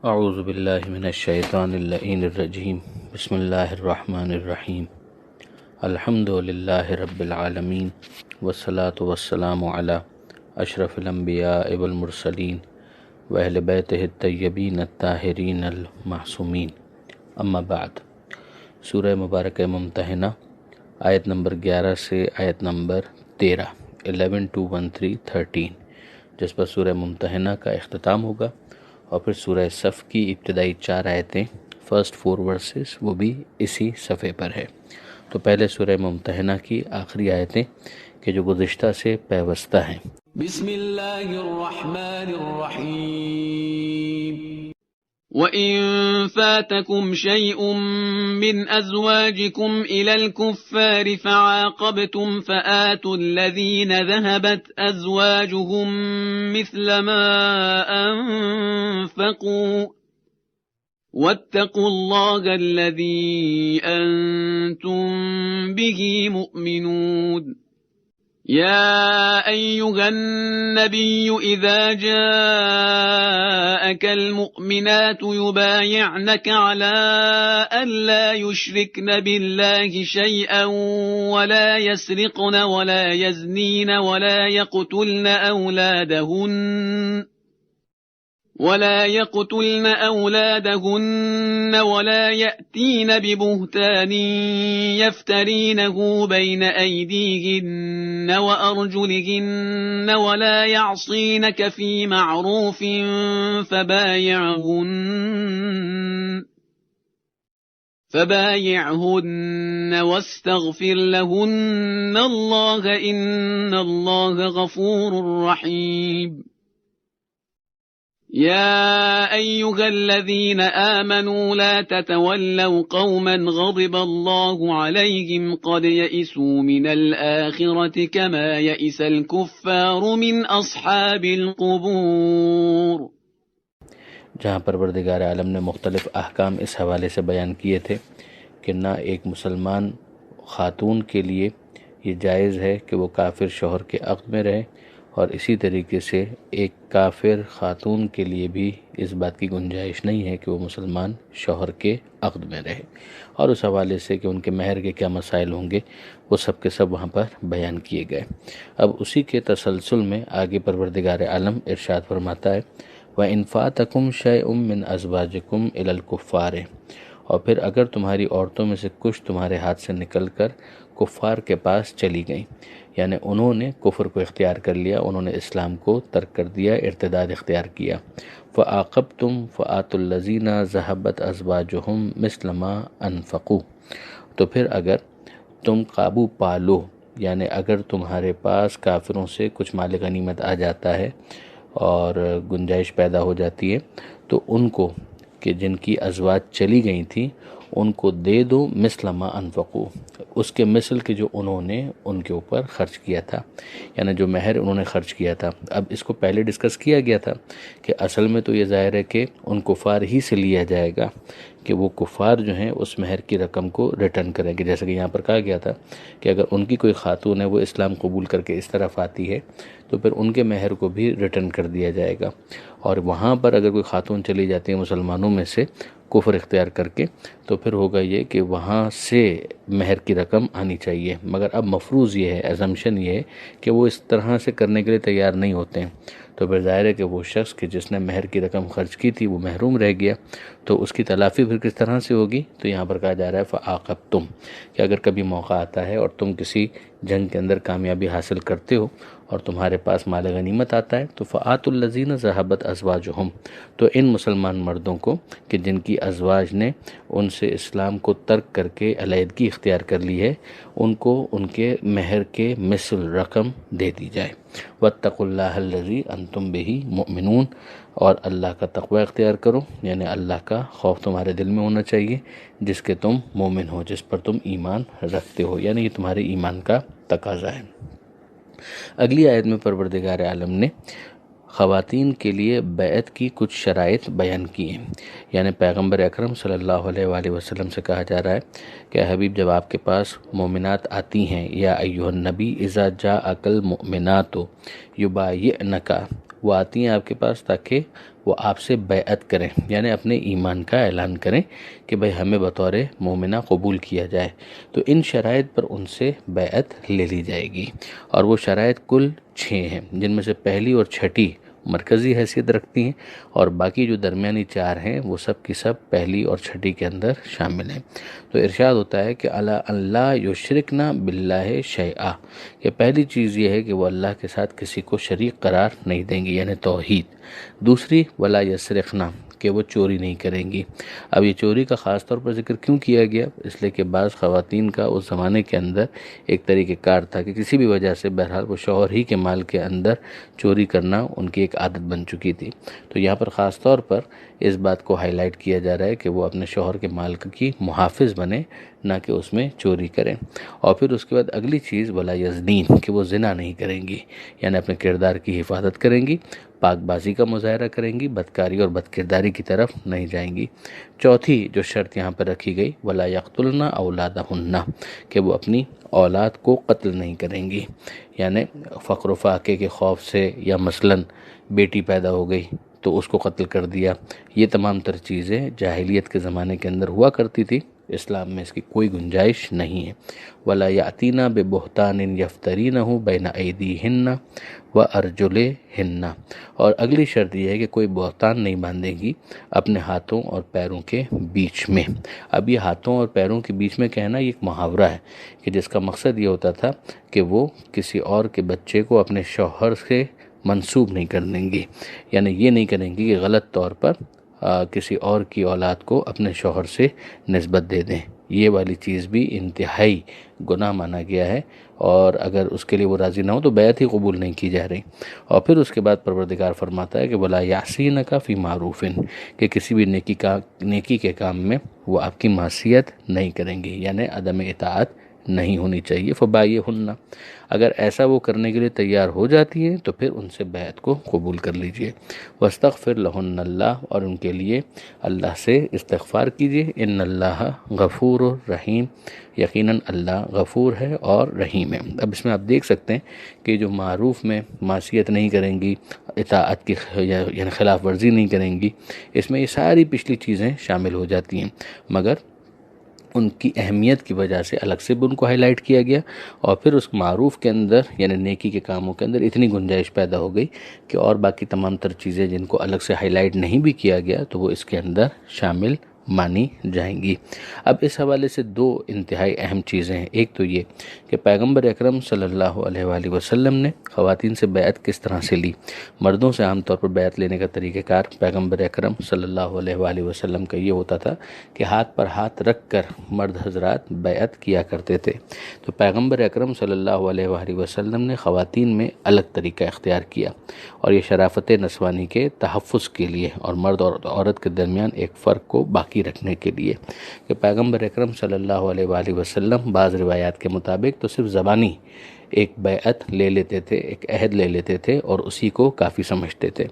اعوذ باللہ من الشیطان اللعین الرجیم بسم اللہ الرحمن الرحیم الحمد للہ رب العالمین والصلاة والسلام علی اشرف الانبیاء والمرسلین واہل بیتہ الطیبین الطاہرین المعصومین اما بعد۔ سورہ مبارکہ ممتحنہ آیت نمبر 11 سے آیت نمبر 13 11 to 13 جس پر سورہ ممتحنہ کا اختتام ہوگا، اور پھر سورہ صف کی ابتدائی 4 آیتیں فرسٹ 4 ورسز وہ بھی اسی صفحے پر ہے۔ تو پہلے سورہ ممتحنہ کی آخری آیتیں کہ جو گزشتہ سے پیوستہ ہیں۔ بسم اللہ الرحمن الرحیم وَإِن فَاتَكُمْ شَيْءٌ مِّنْ أَزْوَاجِكُمْ إِلَى الْكُفَّارِ فَعَاقَبْتُمْ فَآتُوا الَّذِينَ ذَهَبَتْ أَزْوَاجُهُم مِّثْلَ مَا أَنفَقُوا وَاتَّقُوا اللَّهَ الَّذِي أَنتُم بِهِ مُؤْمِنُونَ۔ يا أيها النبي إذا جاءك المؤمنات يبايعنك على ألا يشركن بالله شيئا ولا يسرقن ولا يزنين ولا يقتلن أولادهن ولا يأتين ببهتان يفترينه بين أيديهن وأرجلهن ولا يعصينك في معروف فبايعهن واستغفر لهن الله إن الله غفور رحيم۔ يا أيها الذين آمنوا لا تتولوا قوما غضب الله عليهم قد يئسوا من الآخرة كما يئس الكفار من أصحاب القبور۔ جہاں پروردگار عالم نے مختلف احکام اس حوالے سے بیان کیے تھے کہ نہ ایک مسلمان خاتون کے لیے یہ جائز ہے کہ وہ کافر شوہر کے عقد میں رہے، اور اسی طریقے سے ایک کافر خاتون کے لیے بھی اس بات کی گنجائش نہیں ہے کہ وہ مسلمان شوہر کے عقد میں رہے، اور اس حوالے سے کہ ان کے مہر کے کیا مسائل ہوں گے وہ سب کے سب وہاں پر بیان کیے گئے۔ اب اسی کے تسلسل میں آگے پروردگار عالم ارشاد فرماتا ہے وَإِنْ فَاتَكُمْ شَيْءٌ مِّنْ أَزْوَاجِكُمْ إِلَى الْكُفَّارِ، اور پھر اگر تمہاری عورتوں میں سے کچھ تمہارے ہاتھ سے نکل کر کفار کے پاس چلی گئیں، یعنی انہوں نے کفر کو اختیار کر لیا، انہوں نے اسلام کو ترک کر دیا، ارتداد اختیار کیا، فَعَاقَبْتُمْ فَآتُوا الَّذِينَ ذَهَبَتْ أَزْوَاجُهُمْ مِثْلَ مَا أَنفَقُوا، تو پھر اگر تم قابو پالو، یعنی اگر تمہارے پاس کافروں سے کچھ مال غنیمت آ جاتا ہے اور گنجائش پیدا ہو جاتی ہے، تو ان کو کہ جن کی ازواج چلی گئی تھیں ان کو دے دو مثل ما انفقو، اس کے مثل کے جو انہوں نے ان کے اوپر خرچ کیا تھا، یعنی جو مہر انہوں نے خرچ کیا تھا۔ اب اس کو پہلے ڈسکس کیا گیا تھا کہ اصل میں تو یہ ظاہر ہے کہ ان کفار ہی سے لیا جائے گا کہ وہ کفار جو ہیں اس مہر کی رقم کو ریٹرن کریں گے، جیسا کہ یہاں پر کہا گیا تھا کہ اگر ان کی کوئی خاتون ہے وہ اسلام قبول کر کے اس طرف آتی ہے تو پھر ان کے مہر کو بھی ریٹرن کر دیا جائے گا، اور وہاں پر اگر کوئی خاتون چلی جاتی ہے مسلمانوں میں سے کفر اختیار کر کے تو پھر ہوگا یہ کہ وہاں سے مہر کی رقم آنی چاہیے، مگر اب مفروض یہ ہے، ایزمپشن یہ ہے کہ وہ اس طرح سے کرنے کے لیے تیار نہیں ہوتے ہیں، تو پھر ظاہر ہے کہ وہ شخص کہ جس نے مہر کی رقم خرچ کی تھی وہ محروم رہ گیا، تو اس کی تلافی پھر کس طرح سے ہوگی؟ تو یہاں پر کہا جا رہا ہے فَعَاقَبْتُمْ، کہ اگر کبھی موقع آتا ہے اور تم کسی جنگ کے اندر کامیابی حاصل کرتے ہو اور تمہارے پاس مال غنیمت آتا ہے تو فَآتُوا الَّذِينَ ذَهَبَتْ أَزْوَاجُهُمْ، تو ان مسلمان مردوں کو کہ جن کی ازواج نے ان سے اسلام کو ترک کر کے علیحدگی اختیار کر لی ہے، ان کو ان کے مہر کے مثل رقم دے دی جائے۔ وَاتَّقُوا اللَّهَ الَّذِي أَنْتُمْ بِهِ مُؤْمِنُونَ، اور اللہ کا تقوی اختیار کرو، یعنی اللہ کا خوف تمہارے دل میں ہونا چاہیے جس کے تم مومن ہو، جس پر تم ایمان رکھتے ہو، یعنی یہ تمہارے ایمان کا تقاضا ہے۔ اگلی آیت میں پروردگار عالم نے خواتین کے لیے بیعت کی کچھ شرائط بیان کی ہیں، یعنی پیغمبر اکرم صلی اللہ علیہ وآلہ وسلم سے کہا جا رہا ہے کہ حبیب جب آپ کے پاس مومنات آتی ہیں، یا ایھا النبی اذا جاءک المؤمنات یبایعنک، وہ آتی ہیں آپ کے پاس تاکہ وہ آپ سے بیعت کریں، یعنی اپنے ایمان کا اعلان کریں کہ بھئی ہمیں بطور مومنہ قبول کیا جائے، تو ان شرائط پر ان سے بیعت لے لی جائے گی۔ اور وہ شرائط کل 6 ہیں، جن میں سے پہلی اور چھٹی مرکزی حیثیت رکھتی ہیں، اور باقی جو درمیانی 4 ہیں وہ سب کی سب پہلی اور چھٹی کے اندر شامل ہیں۔ تو ارشاد ہوتا ہے کہ اللہ یشرکنا باللہ شیئا، کہ پہلی چیز یہ ہے کہ وہ اللہ کے ساتھ کسی کو شریک قرار نہیں دیں گی، یعنی توحید۔ دوسری ولا یسرقنا، کہ وہ چوری نہیں کریں گی۔ اب یہ چوری کا خاص طور پر ذکر کیوں کیا گیا؟ اس لیے کہ بعض خواتین کا اس زمانے کے اندر ایک طریقہ کار تھا کہ کسی بھی وجہ سے بہرحال وہ شوہر ہی کے مال کے اندر چوری کرنا ان کی ایک عادت بن چکی تھی۔ تو یہاں پر خاص طور پر اس بات کو ہائی لائٹ کیا جا رہا ہے کہ وہ اپنے شوہر کے مال کی محافظ بنے، نہ کہ اس میں چوری کریں۔ اور پھر اس کے بعد اگلی چیز ولا یزنین، کہ وہ زنا نہیں کریں گی، یعنی اپنے کردار کی حفاظت کریں گی، پاک بازی کا مظاہرہ کریں گی، بدکاری اور بدکرداری کی طرف نہیں جائیں گی۔ چوتھی جو شرط یہاں پر رکھی گئی ولا یقتلن اولادہن، کہ وہ اپنی اولاد کو قتل نہیں کریں گی، یعنی فقر و فاقے کے خوف سے، یا مثلاً بیٹی پیدا ہو گئی تو اس کو قتل کر دیا۔ یہ تمام تر چیزیں جاہلیت کے زمانے کے اندر ہوا کرتی تھی، اسلام میں اس کی کوئی گنجائش نہیں ہے۔ ولا یاتینا ببہتان یفترینہ بین ایدیہن وارجلہن، اور اگلی شرط یہ ہے کہ کوئی بہتان نہیں باندھے گی اپنے ہاتھوں اور پیروں کے بیچ میں۔ اب یہ ہاتھوں اور پیروں کے بیچ میں کہنا یہ ایک محاورہ ہے کہ جس کا مقصد یہ ہوتا تھا کہ وہ کسی اور کے بچے کو اپنے شوہر سے منسوب نہیں کر دیں گی، یعنی یہ نہیں کریں گی کہ غلط طور پر کسی اور کی اولاد کو اپنے شوہر سے نسبت دے دیں۔ یہ والی چیز بھی انتہائی گناہ مانا گیا ہے، اور اگر اس کے لیے وہ راضی نہ ہو تو بیعت ہی قبول نہیں کی جا رہی۔ اور پھر اس کے بعد پروردگار فرماتا ہے کہ ولا یعصینک فی معروف، کہ کسی بھی نیکی کے کام میں وہ آپ کی معصیت نہیں کریں گی، یعنی عدم اطاعت نہیں ہونی چاہیے۔ فبایعہن، اگر ایسا وہ کرنے کے لیے تیار ہو جاتی ہیں تو پھر ان سے بیعت کو قبول کر لیجئے۔ واستغفر لہن اللہ، اور ان کے لیے اللہ سے استغفار کیجئے۔ ان اللہ غفور رحیم، یقیناً اللہ غفور ہے اور رحیم ہے۔ اب اس میں آپ دیکھ سکتے ہیں کہ جو معروف میں معصیت نہیں کریں گی، اطاعت کی یعنی خلاف ورزی نہیں کریں گی، اس میں یہ ساری پچھلی چیزیں شامل ہو جاتی ہیں، مگر ان کی اہمیت کی وجہ سے الگ سے بھی ان کو ہائی لائٹ کیا گیا، اور پھر اس معروف کے اندر یعنی نیکی کے کاموں کے اندر اتنی گنجائش پیدا ہو گئی کہ اور باقی تمام تر چیزیں جن کو الگ سے ہائی لائٹ نہیں بھی کیا گیا تو وہ اس کے اندر شامل مانی جائیں گی۔ اب اس حوالے سے 2 انتہائی اہم چیزیں ہیں۔ ایک تو یہ کہ پیغمبر اکرم صلی اللہ علیہ وآلہ وسلم نے خواتین سے بیعت کس طرح سے لی۔ مردوں سے عام طور پر بیعت لینے کا طریقہ کار پیغمبر اکرم صلی اللہ علیہ وآلہ وسلم کا یہ ہوتا تھا کہ ہاتھ پر ہاتھ رکھ کر مرد حضرات بیعت کیا کرتے تھے۔ تو پیغمبر اکرم صلی اللہ علیہ وآلہ وسلم نے خواتین میں الگ طریقہ اختیار کیا، اور یہ شرافت نسوانی کے تحفظ کے لیے اور مرد اور عورت کے درمیان ایک فرق کو باقی رکھنے کے لیے، کہ پیغمبر اکرم صلی اللہ علیہ وآلہ وسلم بعض روایات کے مطابق تو صرف زبانی ایک بیعت لے لیتے تھے، ایک عہد لے لیتے تھے اور اسی کو کافی سمجھتے تھے۔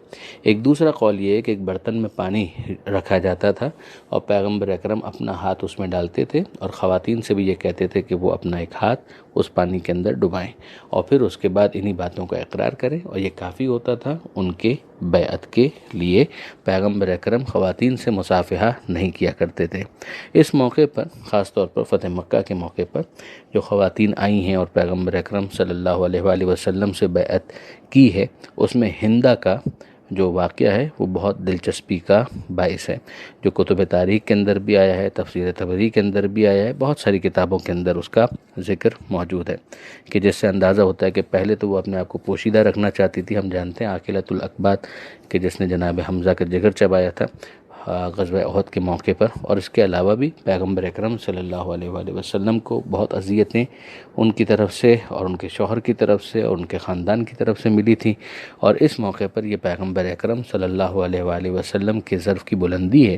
ایک دوسرا قول یہ ہے کہ ایک برتن میں پانی رکھا جاتا تھا اور پیغمبر اکرم اپنا ہاتھ اس میں ڈالتے تھے اور خواتین سے بھی یہ کہتے تھے کہ وہ اپنا ایک ہاتھ اس پانی کے اندر ڈبائیں اور پھر اس کے بعد انہی باتوں کا اقرار کریں، اور یہ کافی ہوتا تھا ان کے بیعت کے لیے۔ پیغمبر اکرم خواتین سے مصافحہ نہیں کیا کرتے تھے۔ اس موقع پر خاص طور پر فتح مکہ کے موقع پر جو خواتین آئی ہیں اور پیغمبر اکرم صلی اللہ علیہ وآلہ وسلم سے بیعت کی ہے، اس میں ہندہ کا جو واقعہ ہے وہ بہت دلچسپی کا باعث ہے، جو کتب تاریخ کے اندر بھی آیا ہے، تفسیر طبری کے اندر بھی آیا ہے، بہت ساری کتابوں کے اندر اس کا ذکر موجود ہے، کہ جس سے اندازہ ہوتا ہے کہ پہلے تو وہ اپنے آپ کو پوشیدہ رکھنا چاہتی تھی۔ ہم جانتے ہیں عاقلۃ الاقباط کہ جس نے جناب حمزہ کا جگر چبایا تھا غزوہ احد کے موقع پر، اور اس کے علاوہ بھی پیغمبر اکرم صلی اللہ علیہ وآلہ وسلم کو بہت اذیتیں ان کی طرف سے اور ان کے شوہر کی طرف سے اور ان کے خاندان کی طرف سے ملی تھی، اور اس موقع پر یہ پیغمبر اکرم صلی اللہ علیہ وآلہ وسلم کے ظرف کی بلندی ہے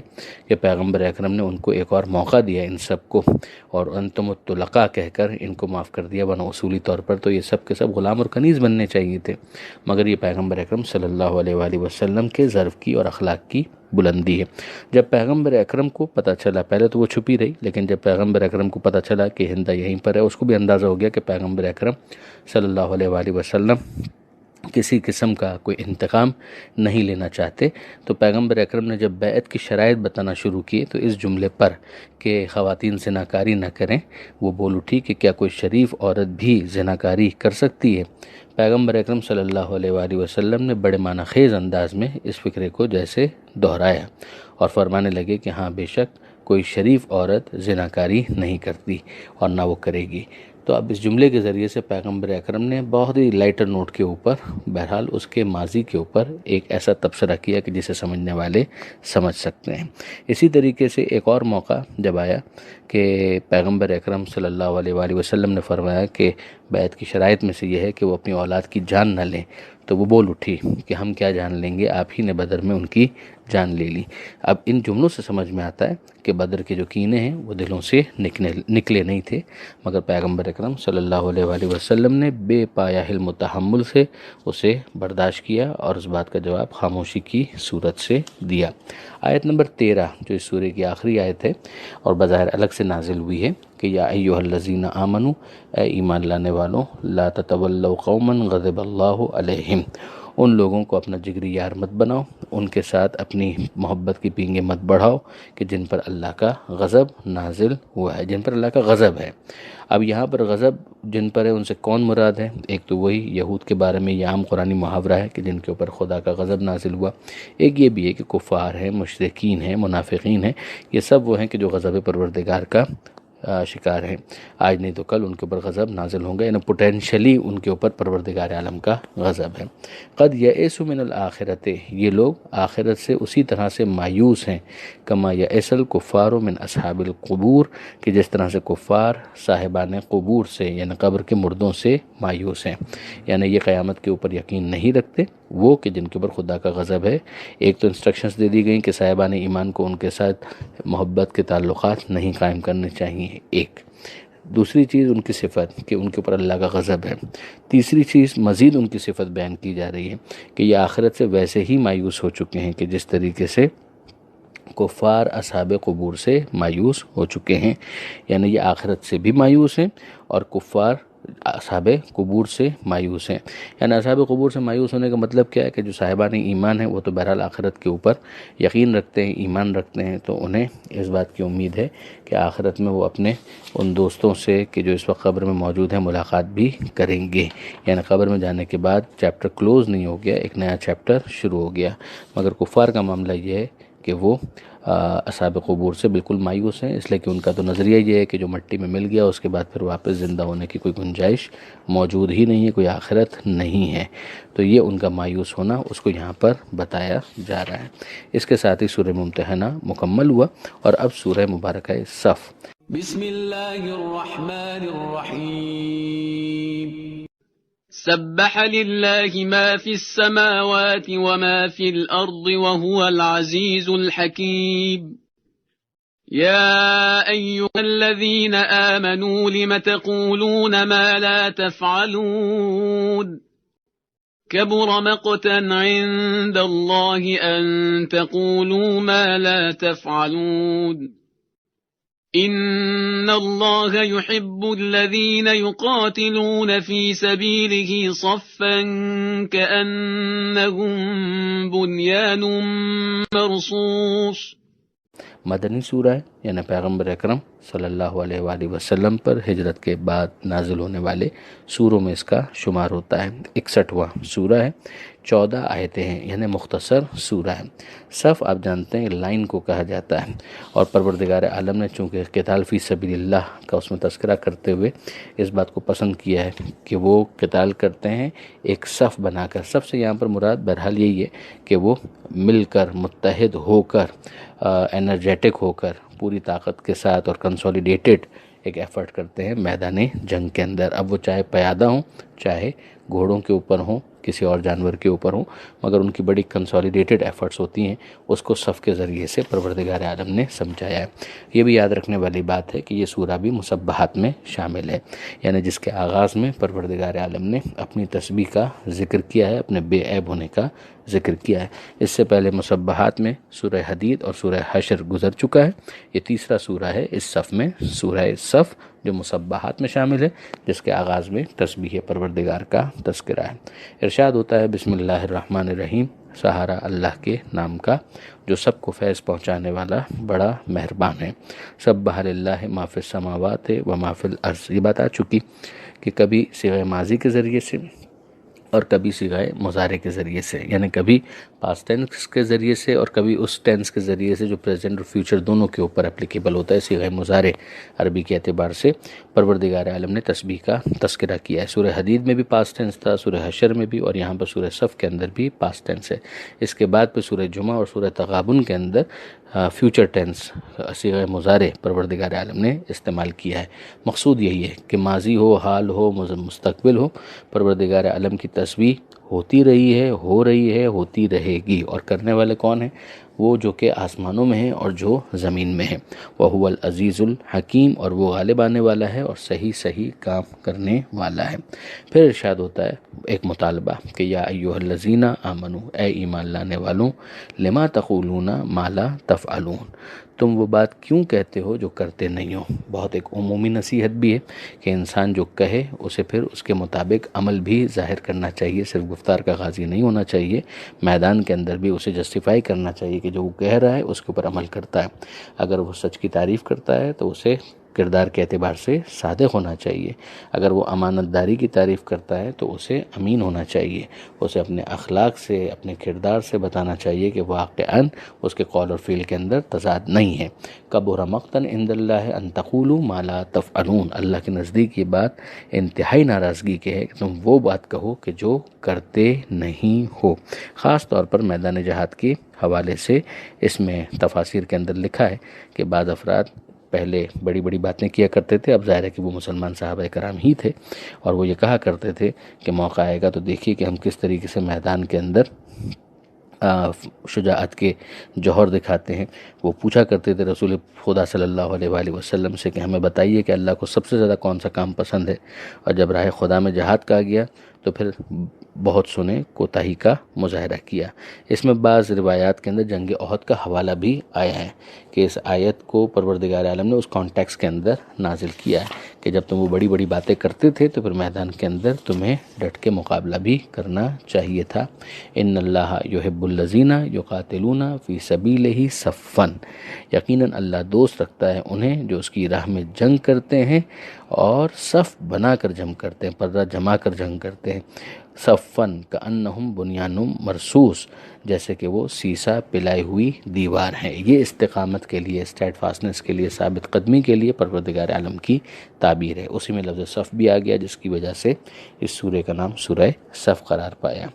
کہ پیغمبر اکرم نے ان کو ایک اور موقع دیا ان سب کو، اور انتم الطلقاء کہہ کر ان کو معاف کر دیا، ورنہ اصولی طور پر تو یہ سب کے سب غلام اور کنیز بننے چاہیے تھے، مگر یہ پیغمبر اکرم صلی اللہ علیہ وآلہ وسلم کے ظرف کی اور اخلاق کی بلندی ہے۔ جب پیغمبر اکرم کو پتہ چلا، پہلے تو وہ چھپی رہی، لیکن جب پیغمبر اکرم کو پتہ چلا کہ ہندہ یہیں پر ہے، اس کو بھی اندازہ ہو گیا کہ پیغمبر اکرم صلی اللہ علیہ وآلہ وسلم کسی قسم کا کوئی انتقام نہیں لینا چاہتے۔ تو پیغمبر اکرم نے جب بیعت کی شرائط بتانا شروع کی تو اس جملے پر کہ خواتین زناکاری نہ کریں وہ بول اٹھی کہ کیا کوئی شریف عورت بھی زناکاری کر سکتی ہے؟ پیغمبر اکرم صلی اللہ علیہ وآلہ وسلم نے بڑے معنی خیز انداز میں اس فکرے کو جیسے دہرایا اور فرمانے لگے کہ ہاں بے شک کوئی شریف عورت زناکاری نہیں کرتی اور نہ وہ کرے گی۔ تو اب اس جملے کے ذریعے سے پیغمبر اکرم نے بہت ہی لائٹر نوٹ کے اوپر بہرحال اس کے ماضی کے اوپر ایک ایسا تبصرہ کیا کہ جسے سمجھنے والے سمجھ سکتے ہیں۔ اسی طریقے سے ایک اور موقع جب آیا کہ پیغمبر اکرم صلی اللہ علیہ وآلہ وسلم نے فرمایا کہ بیعت کی شرائط میں سے یہ ہے کہ وہ اپنی اولاد کی جان نہ لیں، تو وہ بول اٹھی کہ ہم کیا جان لیں گے، آپ ہی نے بدر میں ان کی جان لے لی۔ اب ان جملوں سے سمجھ میں آتا ہے کہ بدر کے جو کینے ہیں وہ دلوں سے نکلے نہیں تھے، مگر پیغمبر اکرم صلی اللہ علیہ وآلہ وسلم نے بے پایا حلم و تحمل سے اسے برداشت کیا اور اس بات کا جواب خاموشی کی صورت سے دیا۔ آیت نمبر 13 جو اس سورہ کی آخری آیت ہے اور بظاہر الگ سے نازل ہوئی ہے کہ یا ایھا الذین آمنوا، اے ایمان لانے والوں، لا تتولوا قوما غضب اللہ علیہم، ان لوگوں کو اپنا جگری یار مت بناؤ، ان کے ساتھ اپنی محبت کی پینگیں مت بڑھاؤ کہ جن پر اللہ کا غضب نازل ہوا ہے، جن پر اللہ کا غضب ہے۔ اب یہاں پر غضب جن پر ہے ان سے کون مراد ہے؟ ایک تو وہی یہود کے بارے میں یہ عام قرآنی محاورہ ہے کہ جن کے اوپر خدا کا غضب نازل ہوا، ایک یہ بھی ہے کہ کفار ہیں، مشرکین ہیں، منافقین ہیں، یہ سب وہ ہیں کہ جو غضب پروردگار کا شکار ہیں، آج نہیں تو کل ان کے اوپر غضب نازل ہوں گے، یعنی پوٹینشلی ان کے اوپر پروردگار عالم کا غضب ہے۔ قد یئسوا من الآخرۃ، یہ لوگ آخرت سے اسی طرح سے مایوس ہیں، کما یئس الکفار من اصحاب القبور، کہ جس طرح سے کفار صاحبان قبور سے یعنی قبر کے مردوں سے مایوس ہیں، یعنی یہ قیامت کے اوپر یقین نہیں رکھتے وہ کہ جن کے اوپر خدا کا غضب ہے۔ ایک تو انسٹرکشنز دے دی گئیں کہ صاحبان ایمان کو ان کے ساتھ محبت کے تعلقات نہیں قائم کرنے چاہیے، ایک دوسری چیز ان کی صفت کہ ان کے اوپر اللہ کا غضب ہے، تیسری چیز مزید ان کی صفت بیان کی جا رہی ہے کہ یہ آخرت سے ویسے ہی مایوس ہو چکے ہیں کہ جس طریقے سے کفار اصحاب قبور سے مایوس ہو چکے ہیں، یعنی یہ آخرت سے بھی مایوس ہیں اور کفار اصحاب قبور سے مایوس ہیں۔ یعنی اصحاب قبور سے مایوس ہونے کا مطلب کیا ہے کہ جو صاحبان ایمان ہیں وہ تو بہرحال آخرت کے اوپر یقین رکھتے ہیں، ایمان رکھتے ہیں، تو انہیں اس بات کی امید ہے کہ آخرت میں وہ اپنے ان دوستوں سے کہ جو اس وقت قبر میں موجود ہیں ملاقات بھی کریں گے، یعنی قبر میں جانے کے بعد چیپٹر کلوز نہیں ہو گیا، ایک نیا چیپٹر شروع ہو گیا۔ مگر کفار کا معاملہ یہ ہے کہ وہ اصحاب قبور سے بالکل مایوس ہیں، اس لیے کہ ان کا تو نظریہ یہ ہے کہ جو مٹی میں مل گیا اس کے بعد پھر واپس زندہ ہونے کی کوئی گنجائش موجود ہی نہیں ہے، کوئی آخرت نہیں ہے، تو یہ ان کا مایوس ہونا اس کو یہاں پر بتایا جا رہا ہے۔ اس کے ساتھ ہی سورہ ممتحنہ مکمل ہوا اور اب سورہ مبارکہ صف۔ بسم اللہ الرحمن الرحیم، سبح لله ما في السماوات وما في الأرض وهو العزيز الحكيم يا أيها الذين آمنوا لم تقولون ما لا تفعلون كبر مقتا عند الله أن تقولوا ما لا تفعلون إن الله يحب الذين يقاتلون في سبيله صفا كأنهم بنيان مرصوص۔ مدنی سورہ ہے، یعنی پیغمبر اکرم صلی اللہ علیہ وآلہ وسلم پر ہجرت کے بعد نازل ہونے والے سوروں میں اس کا شمار ہوتا ہے۔ 61واں سورہ ہے، 14 آیتیں ہیں، یعنی مختصر سورہ ہے۔ صف آپ جانتے ہیں لائن کو کہا جاتا ہے، اور پروردگار عالم نے چونکہ قتال فی سبیل اللہ کا اس میں تذکرہ کرتے ہوئے اس بات کو پسند کیا ہے کہ وہ قتال کرتے ہیں ایک صف بنا کر۔ صف سے یہاں پر مراد بہرحال یہی ہے کہ وہ مل کر، متحد ہو کر، انرجیٹک ہو کر، پوری طاقت کے ساتھ اور کنسولیڈیٹڈ ایک ایفرٹ کرتے ہیں میدان جنگ کے اندر۔ اب وہ چاہے پیادہ ہوں، چاہے گھوڑوں کے اوپر ہوں، کسی اور جانور کے اوپر ہوں، مگر ان کی بڑی کنسولیڈیٹڈ ایفرٹس ہوتی ہیں، اس کو صف کے ذریعے سے پروردگار عالم نے سمجھایا ہے۔ یہ بھی یاد رکھنے والی بات ہے کہ یہ سورہ بھی مسبحات میں شامل ہے، یعنی جس کے آغاز میں پروردگار عالم نے اپنی تسبیح کا ذکر کیا ہے، اپنے بے عیب ہونے کا ذکر کیا ہے۔ اس سے پہلے مسبحات میں سورہ حدید اور سورہ حشر گزر چکا ہے، یہ تیسرا سورہ ہے اس صف میں، سورہ صف جو مصبحات میں شامل ہے، جس کے آغاز میں تسبیح پروردگار کا تذکرہ ہے۔ ارشاد ہوتا ہے بسم اللہ الرحمن الرحیم، سہارا اللہ کے نام کا جو سب کو فیض پہنچانے والا بڑا مہربان ہے۔ سبح للہ ما فی السماوات و ما فی الارض، یہ بات آ چکی کہ کبھی صیغہ ماضی کے ذریعے سے اور کبھی صیغہ مضارع کے ذریعے سے، یعنی کبھی پاسٹ ٹینس کے ذریعے سے اور کبھی اس ٹینس کے ذریعے سے جو پریزنٹ اور فیوچر دونوں کے اوپر اپلیکیبل ہوتا ہے۔ صیغہ مضارع عربی کے اعتبار سے پروردگار عالم نے تسبیح کا تذکرہ کیا ہے۔ سورہ حدید میں بھی پاسٹ ٹینس تھا، سورہ حشر میں بھی، اور یہاں پر سورہ صف کے اندر بھی پاسٹ ٹینس ہے۔ اس کے بعد پہ سورہ جمعہ اور سورہ تغابن کے اندر فیوچر ٹینس صیغہ مضارع پروردگار عالم نے استعمال کیا ہے۔ مقصود یہی ہے کہ ماضی ہو، حال ہو، مستقبل ہو، پروردگار عالم کی تسبیح ہوتی رہی ہے، ہو رہی ہے، ہوتی رہے گی، اور کرنے والے کون ہیں؟ وہ جو کہ آسمانوں میں ہیں اور جو زمین میں ہیں۔ وَهُوَ الْعَزِيزُ الْحَكِيمُ، اور وہ غالب آنے والا ہے اور صحیح کام کرنے والا ہے۔ پھر ارشاد ہوتا ہے ایک مطالبہ کہ یا ایھا الذین آمنوا، اے ایمان لانے والوں، لما تقولون ما لا تفعلون، تم وہ بات کیوں کہتے ہو جو کرتے نہیں ہو۔ بہت ایک عمومی نصیحت بھی ہے کہ انسان جو کہے اسے پھر اس کے مطابق عمل بھی ظاہر کرنا چاہیے، صرف گفتار کا غازی نہیں ہونا چاہیے، میدان کے اندر بھی اسے جسٹیفائی کرنا چاہیے کہ جو وہ کہہ رہا ہے اس کے اوپر عمل کرتا ہے۔ اگر وہ سچ کی تعریف کرتا ہے تو اسے کردار کے اعتبار سے صادق ہونا چاہیے، اگر وہ امانت داری کی تعریف کرتا ہے تو اسے امین ہونا چاہیے، اسے اپنے اخلاق سے، اپنے کردار سے بتانا چاہیے کہ واقعاً اس کے قول اور فعل کے اندر تضاد نہیں ہے۔ کبر مقتا عند اللہ ان تقولوا ما لا تفعلون، اللہ کے نزدیک یہ بات انتہائی ناراضگی کے ہے کہ تم وہ بات کہو کہ جو کرتے نہیں ہو۔ خاص طور پر میدان جہاد کے حوالے سے اس میں تفاسیر کے اندر لکھا ہے کہ بعض افراد پہلے بڑی بڑی باتیں کیا کرتے تھے، اب ظاہر ہے کہ وہ مسلمان صحابہ کرام ہی تھے، اور وہ یہ کہا کرتے تھے کہ موقع آئے گا تو دیکھیے کہ ہم کس طریقے سے میدان کے اندر شجاعت کے جوہر دکھاتے ہیں۔ وہ پوچھا کرتے تھے رسول خدا صلی اللہ علیہ وآلہ وسلم سے کہ ہمیں بتائیے کہ اللہ کو سب سے زیادہ کون سا کام پسند ہے، اور جب راہ خدا میں جہاد کہا گیا تو پھر بہت سنے کوتاہی کا مظاہرہ کیا۔ اس میں بعض روایات کے اندر جنگ احد کا حوالہ بھی آیا ہے کہ اس آیت کو پروردگار عالم نے اس کانٹیکس کے اندر نازل کیا ہے کہ جب تم وہ بڑی بڑی باتیں کرتے تھے تو پھر میدان کے اندر تمہیں ڈٹ کے مقابلہ بھی کرنا چاہیے تھا۔ ان اللہ یحب الذین یقاتلون فی سبیلہ صفا، یقیناً اللہ دوست رکھتا ہے انہیں جو اس کی راہ میں جنگ کرتے ہیں اور صف بنا کر جنگ کرتے ہیں، پردہ جما کر جنگ کرتے ہیں۔ صفن کأنہم بنیان مرصوص، جیسے کہ وہ سیسا پلائی ہوئی دیوار ہے۔ یہ استقامت کے لیے، اسٹیڈ فاسٹنس کے لیے، ثابت قدمی کے لیے پروردگار عالم کی تعبیر ہے۔ اسی میں لفظ صف بھی آ گیا جس کی وجہ سے اس سورہ کا نام سورہ صف قرار پایا۔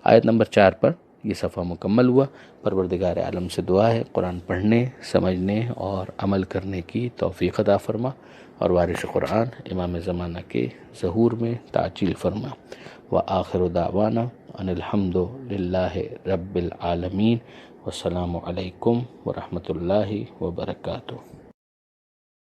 آیت نمبر 4 پر یہ صفحہ مکمل ہوا۔ پروردگار عالم سے دعا ہے قرآن پڑھنے، سمجھنے اور عمل کرنے کی توفیق عطا فرما، اور وارث قرآن امام زمانہ کے ظہور میں تعجیل فرما۔ وآخر دعوانا ان الحمد للہ رب العالمین، والسلام علیکم ورحمۃ اللہ وبرکاتہ۔